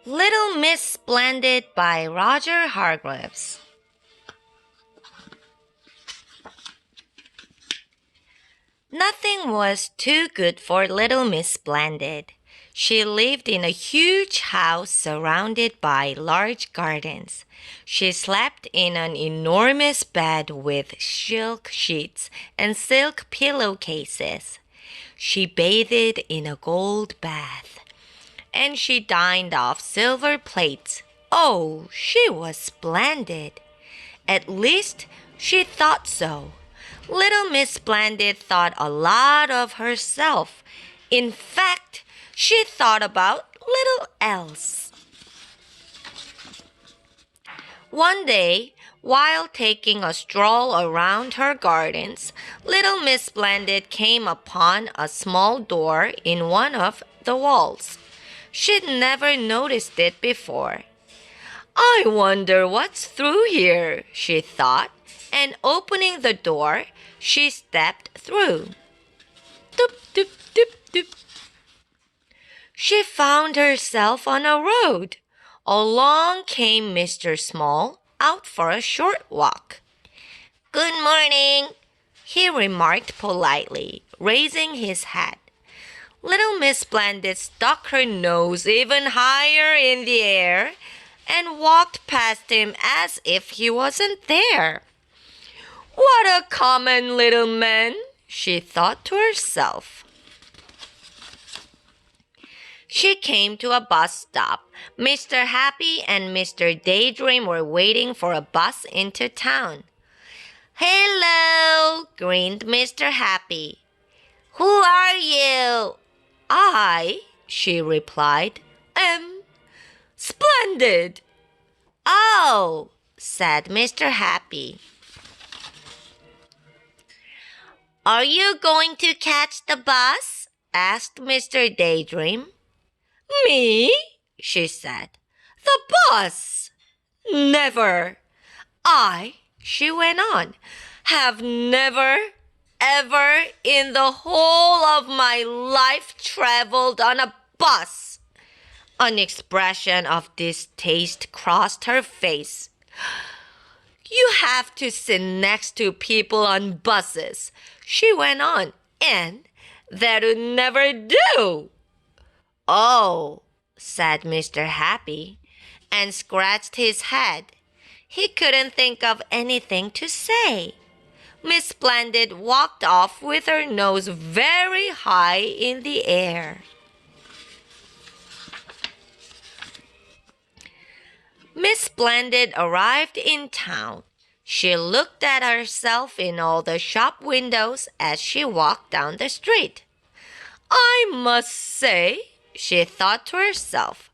Little Miss Splendid by Roger Hargreaves. Nothing was too good for little Miss Splendid. She lived in a huge house surrounded by large gardens. She slept in an enormous bed with silk sheets and silk pillowcases. She bathed in a gold bath, and she dined off silver plates. Oh, she was splendid. At least she thought so. Little Miss Splendid thought a lot of herself. In fact, she thought about little else. One day, while taking a stroll around her gardens, little Miss Splendid came upon a small door in one of the walls. She'd never noticed it before. I wonder what's through here, she thought, and opening the door, she stepped through. Doop, doop, doop, doop. She found herself on a road. Along came Mr. Small, out for a short walk. Good morning, he remarked politely, raising his hat. Little Miss Splendid stuck her nose even higher in the air and walked past him as if he wasn't there. What a common little man, she thought to herself. She came to a bus stop. Mr. Happy and Mr. Daydream were waiting for a bus into town. Hello, grinned Mr. Happy. Who are you? I, she replied, am Splendid. Oh, said Mr. Happy. Are you going to catch the bus? Asked Mr. Daydream. Me? She said. The bus? Never. I, she went on, have never, ever in the whole of my life traveled on a bus. An expression of distaste crossed her face. You have to sit next to people on buses, she went on, and that would never do. Oh, said Mr. Happy, and scratched his head. He couldn't think of anything to say. Miss Splendid walked off with her nose very high in the air. Miss Splendid arrived in town. She looked at herself in all the shop windows as she walked down the street. I must say, she thought to herself,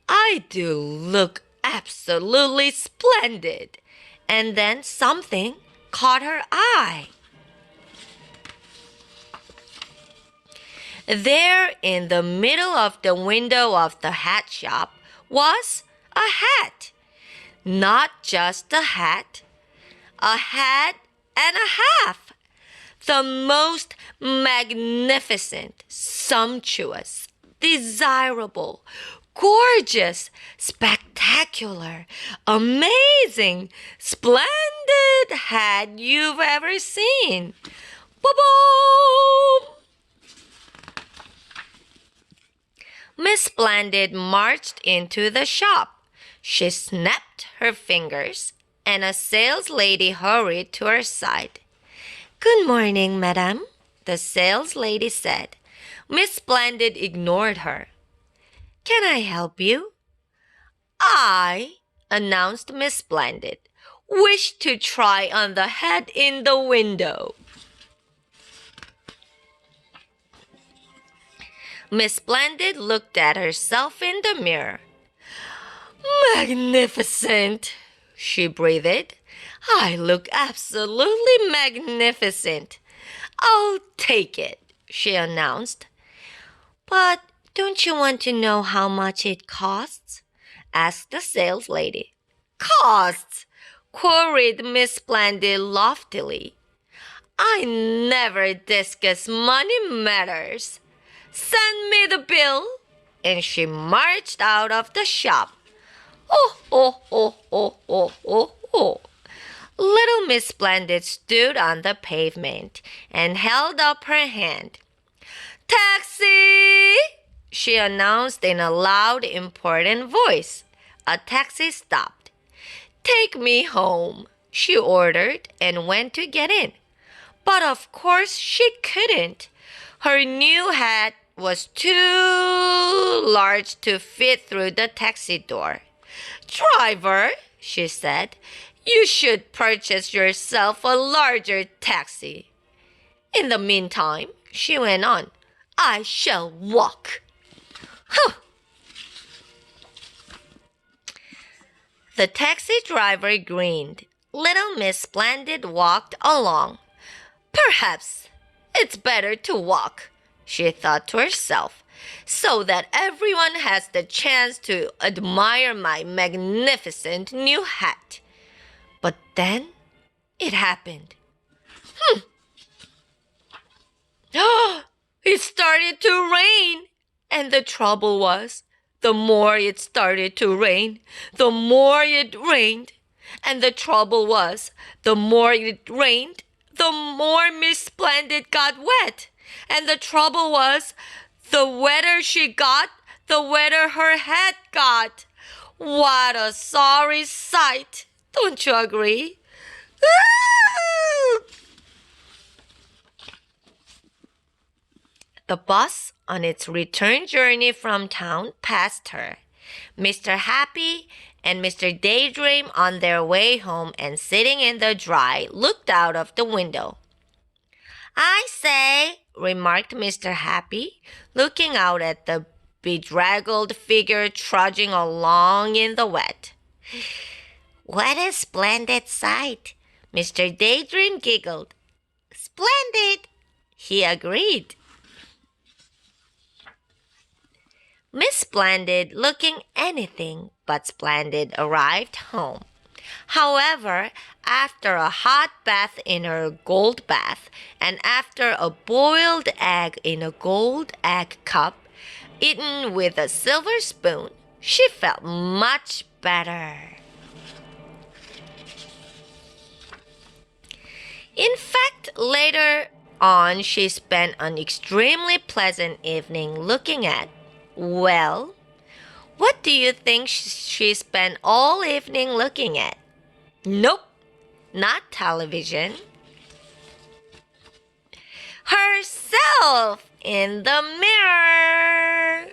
I do look absolutely splendid. And then something caught her eye. There in the middle of the window of the hat shop was a hat. Not just a hat and a half. The most magnificent, sumptuous, desirable, gorgeous, spectacular, amazing, splendid hat you've ever seen. Ba-boom! Miss Splendid marched into the shop. She snapped her fingers, and a saleslady hurried to her side. Good morning, madam, the saleslady said. Miss Splendid ignored her. Can I help you? I, announced Miss Splendid, wish to try on the hat in the window. Miss Splendid looked at herself in the mirror. Magnificent, she breathed. I look absolutely magnificent. I'll take it, she announced. But don't you want to know how much it costs? Asked the saleslady. Costs? Queried Miss Splendid loftily. I never discuss money matters. Send me the bill, and she marched out of the shop. Oh, oh, oh, oh, oh, oh, oh. Little Miss Splendid stood on the pavement and held up her hand. "Taxi!" she announced in a loud, important voice. A taxi stopped. "Take me home," she ordered and went to get in. But of course she couldn't. Her new hat was too large to fit through the taxi door. "Driver," she said, "you should purchase yourself a larger taxi." "In the meantime," she went on, "I shall walk." Huh. The taxi driver grinned. Little Miss Splendid walked along. "Perhaps it's better to walk," she thought to herself, "so that everyone has the chance to admire my magnificent new hat." But then it happened. It started to rain. And the trouble was, the more it started to rain, the more it rained. And the trouble was, the more it rained, the more Miss Splendid got wet. And the trouble was, the wetter she got, the wetter her hat got. What a sorry sight. Don't you agree? The bus on its return journey from town passed her. Mr. Happy and Mr. Daydream on their way home and sitting in the dry looked out of the window. "I say," remarked Mr. Happy, looking out at the bedraggled figure trudging along in the wet. "What a splendid sight!" Mr. Daydream giggled. "Splendid!" he agreed. Miss Splendid, looking anything but splendid, arrived home. However, after a hot bath in her gold bath, and after a boiled egg in a gold egg cup, eaten with a silver spoon, she felt much better. In fact, later on, she spent an extremely pleasant evening looking at, well, what do you think she spent all evening looking at? Nope, not television. Herself in the mirror.